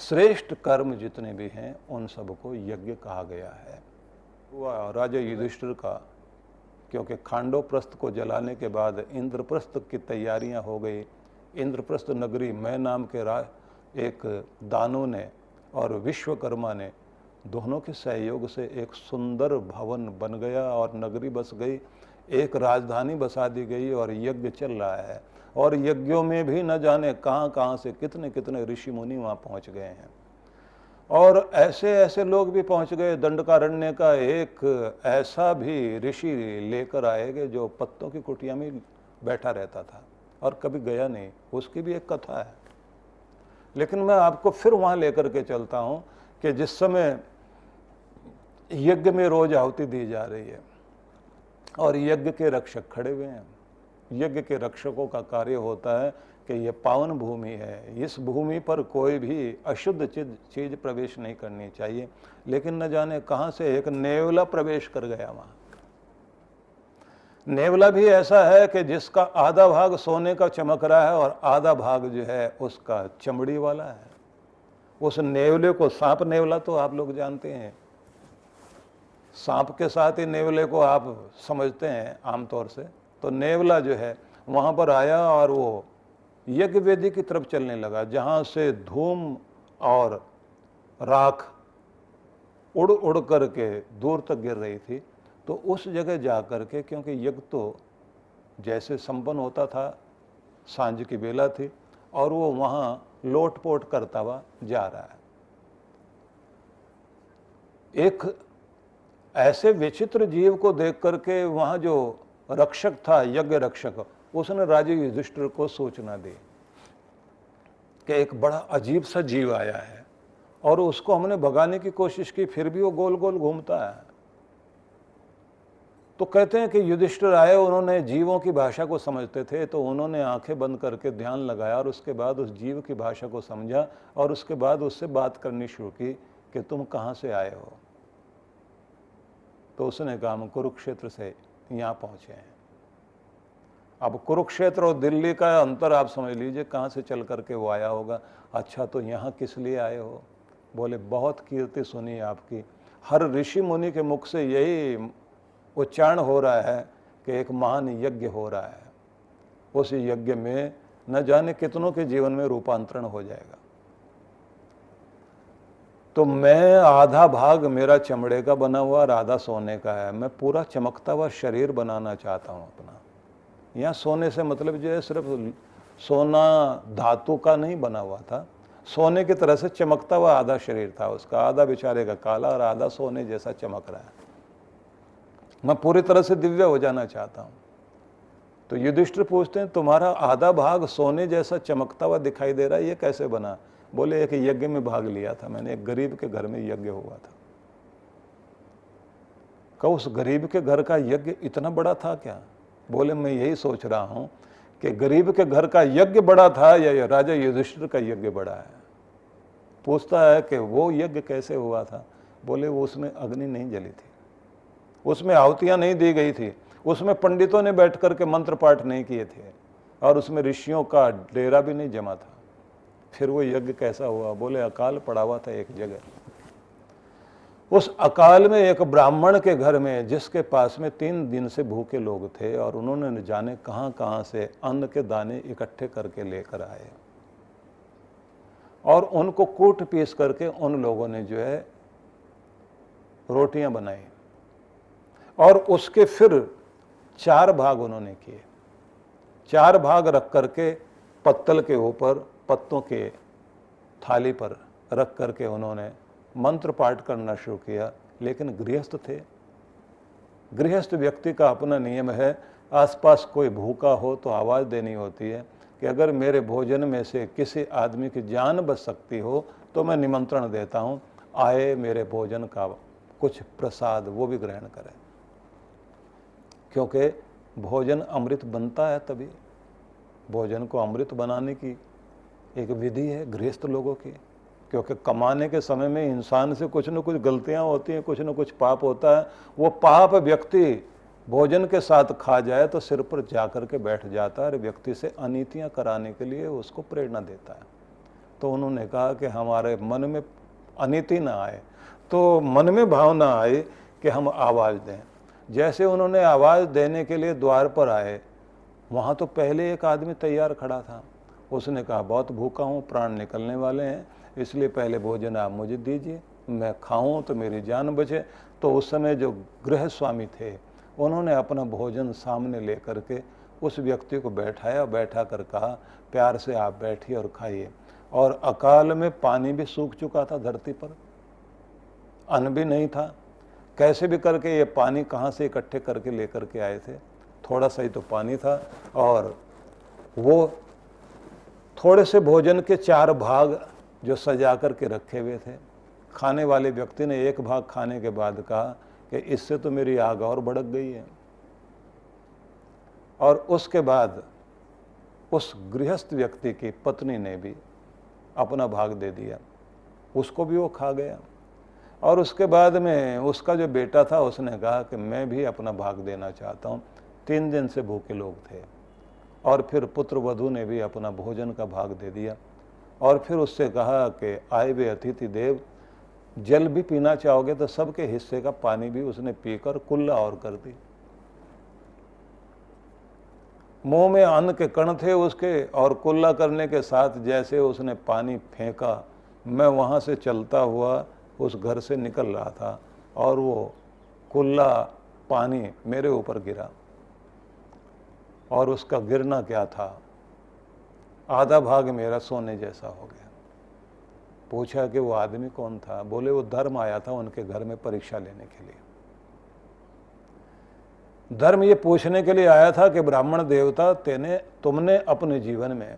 श्रेष्ठ कर्म जितने भी हैं उन सबको यज्ञ कहा गया है। हुआ राजा युधिष्ठिर का, क्योंकि खांडोप्रस्थ को जलाने के बाद इंद्रप्रस्थ की तैयारियां हो गई। इंद्रप्रस्थ नगरी मैं नाम के एक दानव ने और विश्वकर्मा ने दोनों के सहयोग से एक सुंदर भवन बन गया और नगरी बस गई, एक राजधानी बसा दी गई और यज्ञ चल रहा है। और यज्ञों में भी न जाने कहाँ कहाँ से कितने कितने ऋषि मुनि वहाँ पहुँच गए हैं। और ऐसे ऐसे लोग भी पहुँच गए। दंडकारण्य का एक ऐसा भी ऋषि लेकर आएगे जो पत्तों की कुटिया में बैठा रहता था और कभी गया नहीं, उसकी भी एक कथा है। लेकिन मैं आपको फिर वहाँ लेकर के चलता हूँ कि जिस समय यज्ञ में रोज आहुति दी जा रही है और यज्ञ के रक्षक खड़े हुए हैं। यज्ञ के रक्षकों का कार्य होता है कि ये पावन भूमि है, इस भूमि पर कोई भी अशुद्ध चीज प्रवेश नहीं करनी चाहिए। लेकिन न जाने कहाँ से एक नेवला प्रवेश कर गया वहाँ। नेवला भी ऐसा है कि जिसका आधा भाग सोने का चमक रहा है और आधा भाग जो है उसका चमड़ी वाला है। उस नेवले को सांप नेवला तो आप लोग जानते हैं, सांप के साथ ही नेवले को आप समझते हैं आमतौर से। तो नेवला जो है वहाँ पर आया और वो यज्ञ वेदी की तरफ चलने लगा, जहाँ से धूम और राख उड़ उड़ करके दूर तक गिर रही थी। तो उस जगह जा कर के, क्योंकि यज्ञ तो जैसे संपन्न होता था, सांझ की बेला थी और वो वहाँ लोटपोट करता हुआ जा रहा है। एक ऐसे विचित्र जीव को देख करके वहाँ जो रक्षक था, यज्ञ रक्षक, उसने राजा युधिष्ठिर को सूचना दी कि एक बड़ा अजीब सा जीव आया है और उसको हमने भगाने की कोशिश की, फिर भी वो गोल गोल घूमता है। तो कहते हैं कि युधिष्ठिर आए, उन्होंने जीवों की भाषा को समझते थे, तो उन्होंने आंखें बंद करके ध्यान लगाया और उसके बाद उस जीव की भाषा को समझा और उसके बाद उससे बात करनी शुरू की कि तुम कहाँ से आए हो। तो उसने कहा हम कुरुक्षेत्र से यहाँ पहुँचे हैं। अब कुरुक्षेत्र और दिल्ली का अंतर आप समझ लीजिए, कहाँ से चल करके वो आया होगा। अच्छा, तो यहाँ किस लिए आए हो? बोले बहुत कीर्ति सुनी आपकी, हर ऋषि मुनि के मुख से यही उच्चारण हो रहा है कि एक महान यज्ञ हो रहा है, उस यज्ञ में न जाने कितनों के जीवन में रूपांतरण हो जाएगा। तो मैं आधा भाग मेरा चमड़े का बना हुआ और आधा सोने का है, मैं पूरा चमकता हुआ शरीर बनाना चाहता हूँ अपना। यहाँ सोने से मतलब जो है सिर्फ सोना धातु का नहीं बना हुआ था, सोने की तरह से चमकता हुआ आधा शरीर था उसका, आधा बेचारे का काला और आधा सोने जैसा चमक रहा है। मैं पूरी तरह से दिव्य हो जाना चाहता हूँ। तो युधिष्ठिर पूछते हैं तुम्हारा आधा भाग सोने जैसा चमकता हुआ दिखाई दे रहा है, ये कैसे बना? बोले एक यज्ञ में भाग लिया था मैंने, एक गरीब के घर में यज्ञ हुआ था। कहा उस गरीब के घर का यज्ञ इतना बड़ा था क्या? बोले मैं यही सोच रहा हूँ कि गरीब के घर का यज्ञ बड़ा था या राजा युधिष्ठिर का यज्ञ बड़ा है। पूछता है कि वो यज्ञ कैसे हुआ था? बोले वो उसमें अग्नि नहीं जली थी, उसमें आहुतियाँ नहीं दी गई थी, उसमें पंडितों ने बैठ करके मंत्र पाठ नहीं किए थे और उसमें ऋषियों का डेरा भी नहीं जमा था। फिर वो यज्ञ कैसा हुआ? बोले अकाल पड़ा हुआ था एक जगह। उस अकाल में एक ब्राह्मण के घर में, जिसके पास में 3 दिन से भूखे लोग थे और उन्होंने न जाने कहाँ कहाँ से अन्न के दाने इकट्ठे करके लेकर आए और उनको कूट पीस करके उन लोगों ने जो है रोटियां बनाई और उसके फिर 4 भाग उन्होंने किए। 4 भाग रख करके पत्तल के ऊपर, पत्तों के थाली पर रख करके उन्होंने मंत्र पाठ करना शुरू किया। लेकिन गृहस्थ थे, गृहस्थ व्यक्ति का अपना नियम है, आसपास कोई भूखा हो तो आवाज़ देनी होती है कि अगर मेरे भोजन में से किसी आदमी की जान बच सकती हो तो मैं निमंत्रण देता हूँ, आए मेरे भोजन का कुछ प्रसाद वो भी ग्रहण करें। क्योंकि भोजन अमृत बनता है, तभी भोजन को अमृत बनाने की एक विधि है गृहस्थ लोगों की। क्योंकि कमाने के समय में इंसान से कुछ न कुछ गलतियां होती हैं, कुछ न कुछ पाप होता है। वो पाप व्यक्ति भोजन के साथ खा जाए तो सिर पर जाकर के बैठ जाता है और व्यक्ति से अनीतियां कराने के लिए उसको प्रेरणा देता है। तो उन्होंने कहा कि हमारे मन में अनिति ना आए, तो मन में भावना आई कि हम आवाज़ दें। जैसे उन्होंने आवाज़ देने के लिए द्वार पर आए, वहाँ तो पहले एक आदमी तैयार खड़ा था। उसने कहा बहुत भूखा हूँ, प्राण निकलने वाले हैं, इसलिए पहले भोजन आप मुझे दीजिए, मैं खाऊं तो मेरी जान बचे। तो उस समय जो गृह स्वामी थे उन्होंने अपना भोजन सामने लेकर के उस व्यक्ति को बैठाया, बैठा कर कहा प्यार से आप बैठिए और खाइए। और अकाल में पानी भी सूख चुका था धरती पर, अन्न भी नहीं था। कैसे भी करके ये पानी कहाँ से इकट्ठे करके लेकर के आए थे, थोड़ा सा ही तो पानी था। और वो थोड़े से भोजन के 4 भाग जो सजा करके रखे हुए थे, खाने वाले व्यक्ति ने एक भाग खाने के बाद कहा कि इससे तो मेरी आग और भड़क गई है। और उसके बाद उस गृहस्थ व्यक्ति की पत्नी ने भी अपना भाग दे दिया, उसको भी वो खा गया। और उसके बाद में उसका जो बेटा था उसने कहा कि मैं भी अपना भाग देना चाहता हूँ। 3 दिन से भूखे लोग थे। और फिर पुत्र वधू ने भी अपना भोजन का भाग दे दिया। और फिर उससे कहा कि आए वे अतिथि देव, जल भी पीना चाहोगे तो सबके हिस्से का पानी भी उसने पीकर कुल्ला और कर दी। मुंह में अन्न के कण थे उसके, और कुल्ला करने के साथ जैसे उसने पानी फेंका, मैं वहाँ से चलता हुआ उस घर से निकल रहा था और वो कुल्ला पानी मेरे ऊपर गिरा। और उसका गिरना क्या था, आधा भाग मेरा सोने जैसा हो गया। पूछा कि वो आदमी कौन था? बोले वो धर्म आया था उनके घर में परीक्षा लेने के लिए। धर्म ये पूछने के लिए आया था कि ब्राह्मण देवता तुमने अपने जीवन में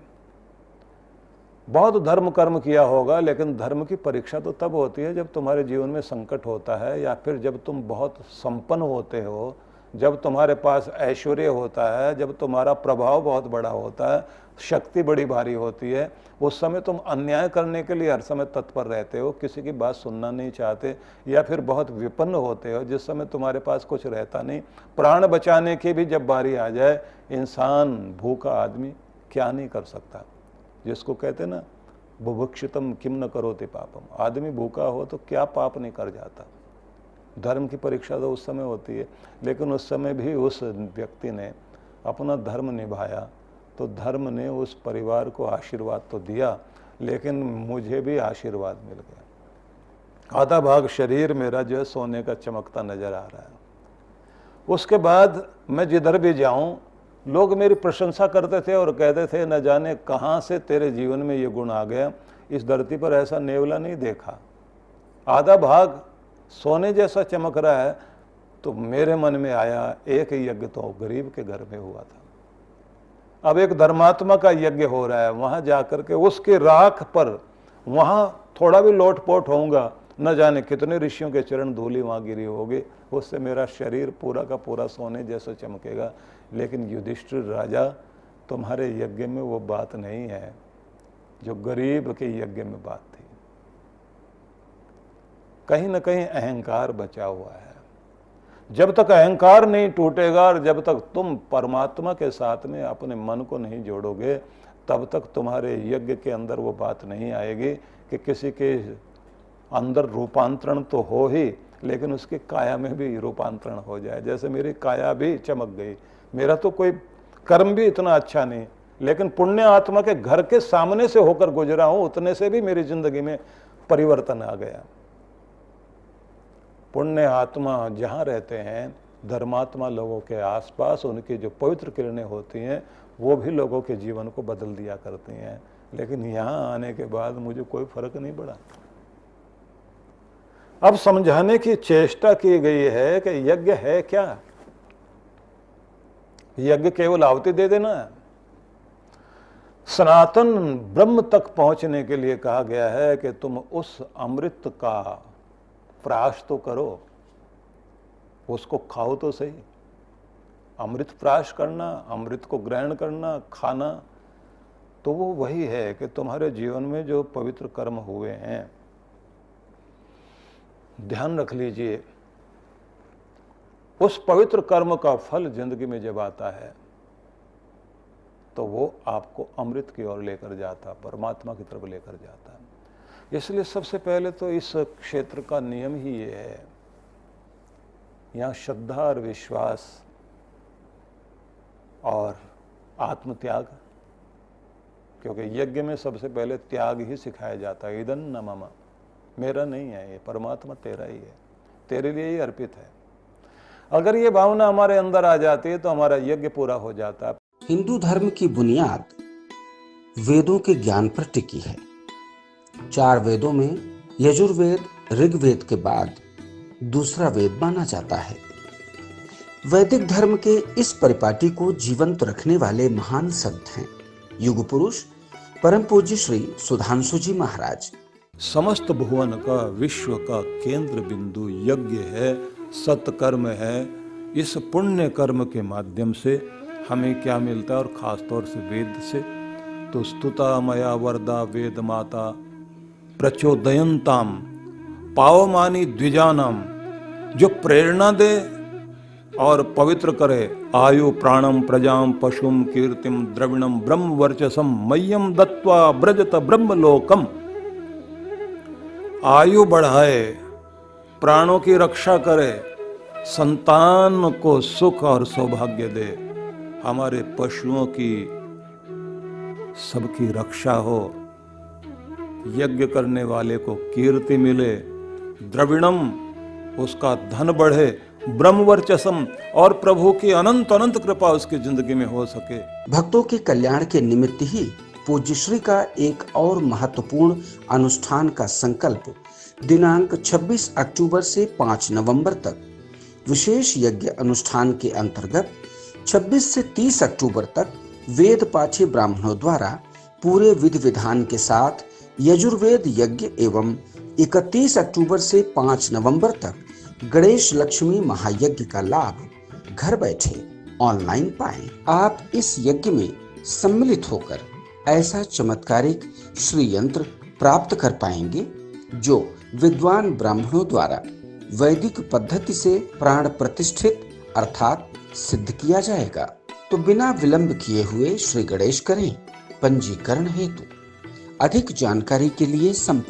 बहुत धर्म कर्म किया होगा, लेकिन धर्म की परीक्षा तो तब होती है जब तुम्हारे जीवन में संकट होता है, या फिर जब तुम बहुत संपन्न होते हो, जब तुम्हारे पास ऐश्वर्य होता है, जब तुम्हारा प्रभाव बहुत बड़ा होता है, शक्ति बड़ी भारी होती है। उस समय तुम अन्याय करने के लिए हर समय तत्पर रहते हो, किसी की बात सुनना नहीं चाहते, या फिर बहुत विपन्न होते हो जिस समय तुम्हारे पास कुछ रहता नहीं। प्राण बचाने की भी जब बारी आ जाए, इंसान भूखा आदमी क्या नहीं कर सकता। जिसको कहते ना बुभुक्षितम किम न करोति पापम, आदमी भूखा हो तो क्या पाप नहीं कर जाता। धर्म की परीक्षा तो उस समय होती है, लेकिन उस समय भी उस व्यक्ति ने अपना धर्म निभाया, तो धर्म ने उस परिवार को आशीर्वाद तो दिया, लेकिन मुझे भी आशीर्वाद मिल गया। आधा भाग शरीर मेरा जो है सोने का चमकता नजर आ रहा है। उसके बाद मैं जिधर भी जाऊं लोग मेरी प्रशंसा करते थे और कहते थे न जाने कहाँ से तेरे जीवन में ये गुण आ गया, इस धरती पर ऐसा नेवला नहीं देखा। आधा भाग सोने जैसा चमक रहा है। तो मेरे मन में आया एक यज्ञ तो गरीब के घर में हुआ था, अब एक धर्मात्मा का यज्ञ हो रहा है, वहां जाकर के उसके राख पर वहां थोड़ा भी लोटपोट होऊंगा, न जाने कितने ऋषियों के चरण धूलि वहां गिरी होगी, उससे मेरा शरीर पूरा का पूरा सोने जैसा चमकेगा। लेकिन युधिष्ठिर राजा, तुम्हारे यज्ञ में वो बात नहीं है जो गरीब के यज्ञ में बात थी। कहीं ना कहीं अहंकार बचा हुआ है। जब तक अहंकार नहीं टूटेगा और जब तक तुम परमात्मा के साथ में अपने मन को नहीं जोड़ोगे, तब तक तुम्हारे यज्ञ के अंदर वो बात नहीं आएगी कि किसी के अंदर रूपांतरण तो हो ही, लेकिन उसकी काया में भी रूपांतरण हो जाए। जैसे मेरी काया भी चमक गई, मेरा तो कोई कर्म भी इतना अच्छा नहीं, लेकिन पुण्य आत्मा के घर के सामने से होकर गुजरा हूं, उतने से भी मेरी जिंदगी में परिवर्तन आ गया। पुण्य आत्मा जहाँ रहते हैं, धर्मात्मा लोगों के आसपास उनकी जो पवित्र किरणें होती हैं वो भी लोगों के जीवन को बदल दिया करती हैं। लेकिन यहाँ आने के बाद मुझे कोई फर्क नहीं पड़ा। अब समझाने की चेष्टा की गई है कि यज्ञ है क्या। यज्ञ केवल आहुति दे देना है। सनातन ब्रह्म तक पहुंचने के लिए कहा गया है कि तुम उस अमृत का प्राश तो करो, उसको खाओ तो सही। अमृत प्राश करना, अमृत को ग्रहण करना, खाना, तो वो वही है कि तुम्हारे जीवन में जो पवित्र कर्म हुए हैं, ध्यान रख लीजिए, उस पवित्र कर्म का फल जिंदगी में जब आता है तो वो आपको अमृत की ओर लेकर जाता, परमात्मा की तरफ लेकर जाता। इसलिए सबसे पहले तो इस क्षेत्र का नियम ही ये है, यहाँ श्रद्धा और विश्वास और आत्मत्याग, क्योंकि यज्ञ में सबसे पहले त्याग ही सिखाया जाता है। इदं न मम, मेरा नहीं है, ये परमात्मा तेरा ही है, तेरे लिए ही अर्पित है। अगर ये भावना हमारे अंदर आ जाती है तो हमारा यज्ञ पूरा हो जाता है। हिंदू धर्म की बुनियाद वेदों के ज्ञान पर टिकी है। 4 वेदों में यजुर्वेद ऋग्वेद के बाद दूसरा वेद माना जाता है। वैदिक धर्म के इस परिपाटी को जीवंत रखने वाले महान संत हैं युग पुरुष परम पूज्य श्री सुधांशु जी महाराज। समस्त भुवन का, विश्व का केंद्र बिंदु यज्ञ है, सत्कर्म है। इस पुण्य कर्म के माध्यम से हमें क्या मिलता है, और खास तौर से वेद से, तो स्तुता मया वरदा वेद माता प्रचोदयंताम पावमानी द्विजानाम, जो प्रेरणा दे और पवित्र करे। आयु प्राणम प्रजाम पशुम कीर्तिम द्रविणम ब्रह्म वर्चसम मह्यम दत्वा ब्रजत ब्रह्मलोकम। आयु बढ़ाए, प्राणों की रक्षा करे, संतान को सुख और सौभाग्य दे, हमारे पशुओं की सबकी रक्षा हो, यज्ञ करने वाले को कीर्ति मिले, द्रविणम उसका धन बढ़े, ब्रह्मवर्चसम और प्रभु की अनंत अनंत कृपा उसकी जिंदगी में हो सके। भक्तों के कल्याण के निमित्त ही पूज्य श्री का एक और महत्वपूर्ण अनुष्ठान का संकल्प दिनांक 26 अक्टूबर से 5 नवंबर तक विशेष यज्ञ अनुष्ठान के अंतर्गत 26 से 30 अक्टूबर तक वेद पाठी ब्राह्मणों द्वारा पूरे विधि विधान के साथ यजुर्वेद यज्ञ एवं 31 अक्टूबर से 5 नवंबर तक गणेश लक्ष्मी महायज्ञ का लाभ घर बैठे ऑनलाइन पाएं। आप इस यज्ञ में सम्मिलित होकर ऐसा चमत्कारिक श्री यंत्र प्राप्त कर पाएंगे जो विद्वान ब्राह्मणों द्वारा वैदिक पद्धति से प्राण प्रतिष्ठित अर्थात सिद्ध किया जाएगा। तो बिना विलंब किए हुए श्री गणेश करें पंजीकरण हेतु। अधिक जानकारी के लिए संपर्क